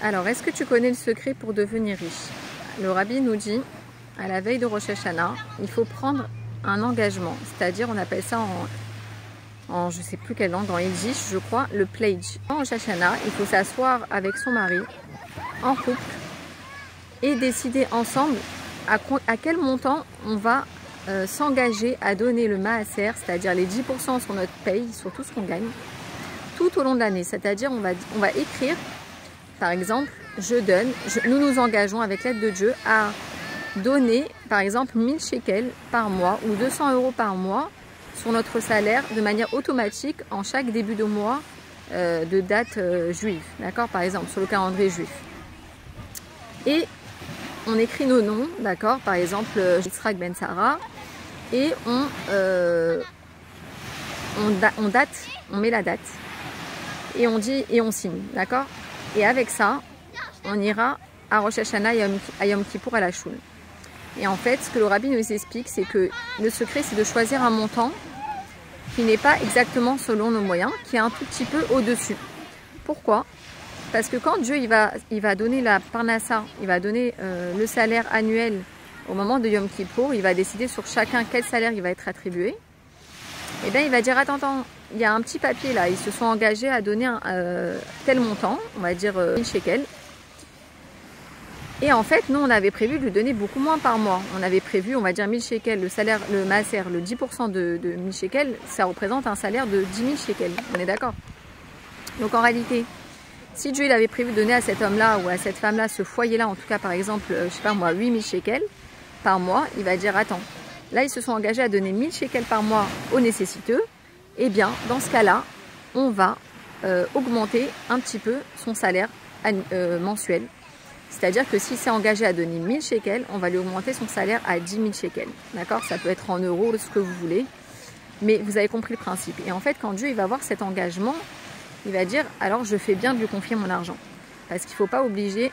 Alors, est-ce que tu connais le secret pour devenir riche? Le rabbi nous dit, à la veille de Rosh Hashanah, il faut prendre un engagement. C'est-à-dire, on appelle ça en je ne sais plus quelle langue, en yiddish, je crois, le pledge. En Rosh Hashanah, il faut s'asseoir avec son mari, en couple, et décider ensemble à quel montant on va s'engager à donner le maaser, c'est-à-dire les 10% sur notre paye, sur tout ce qu'on gagne, tout au long de l'année. C'est-à-dire, on va écrire, par exemple, nous nous engageons avec l'aide de Dieu à donner, par exemple, 1000 shekels par mois ou 200 € par mois sur notre salaire de manière automatique en chaque début de mois de date juive, d'accord, par exemple, sur le calendrier juif. Et on écrit nos noms, d'accord, par exemple, Yitzhak Ben Sarah, et on met la date, et on dit, et on signe, d'accord. Et avec ça, on ira à Rosh Hashanah à Yom Kippour à la Shul. Et en fait, ce que le rabbi nous explique, c'est que le secret, c'est de choisir un montant qui n'est pas exactement selon nos moyens, qui est un tout petit peu au-dessus. Pourquoi? Parce que quand Dieu il va donner la parnassa, il va donner le salaire annuel au moment de Yom Kippour, il va décider sur chacun quel salaire il va être attribué. Et bien il va dire, attends, il y a un petit papier là, ils se sont engagés à donner tel montant, on va dire 1000 shekels. Et en fait, nous, on avait prévu de lui donner beaucoup moins par mois. On avait prévu, on va dire 1000 shekels, le salaire, le maaser, le 10% de 1000 shekels, ça représente un salaire de 10 000 shekels. On est d'accord? Donc en réalité, si Dieu il avait prévu de donner à cet homme-là ou à cette femme-là, ce foyer-là, en tout cas par exemple, je sais pas moi, 8000 shekels par mois, il va dire, attends, là ils se sont engagés à donner 1000 shekels par mois aux nécessiteux. Eh bien, dans ce cas-là, on va augmenter un petit peu son salaire mensuel. C'est-à-dire que s'il s'est engagé à donner 1000 shekels, on va lui augmenter son salaire à 10 000 shekels. D'accord? Ça peut être en euros, ce que vous voulez. Mais vous avez compris le principe. Et en fait, quand Dieu il va voir cet engagement, il va dire, alors je fais bien de lui confier mon argent. Parce qu'il ne faut pas oublier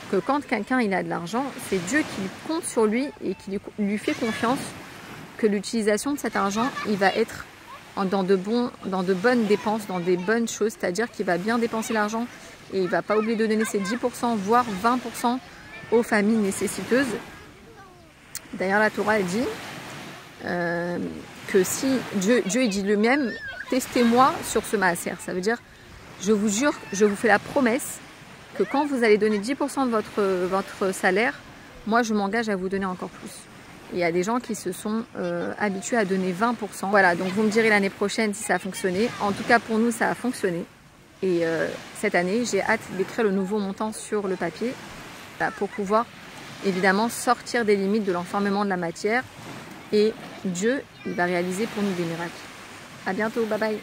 que quand quelqu'un il a de l'argent, c'est Dieu qui compte sur lui et qui lui fait confiance que l'utilisation de cet argent, il va être dans de bonnes dépenses, dans des bonnes choses. C'est-à-dire qu'il va bien dépenser l'argent. Et il ne va pas oublier de donner ses 10%, voire 20% aux familles nécessiteuses. D'ailleurs, la Torah elle dit que si Dieu il dit lui-même, testez-moi sur ce maaser. Ça veut dire, je vous jure, je vous fais la promesse que quand vous allez donner 10% de votre salaire, moi je m'engage à vous donner encore plus. Il y a des gens qui se sont habitués à donner 20%. Voilà, donc vous me direz l'année prochaine si ça a fonctionné. En tout cas, pour nous, ça a fonctionné. Et cette année, j'ai hâte d'écrire le nouveau montant sur le papier pour pouvoir évidemment sortir des limites de l'enfermement de la matière. Et Dieu, il va réaliser pour nous des miracles. À bientôt, bye bye.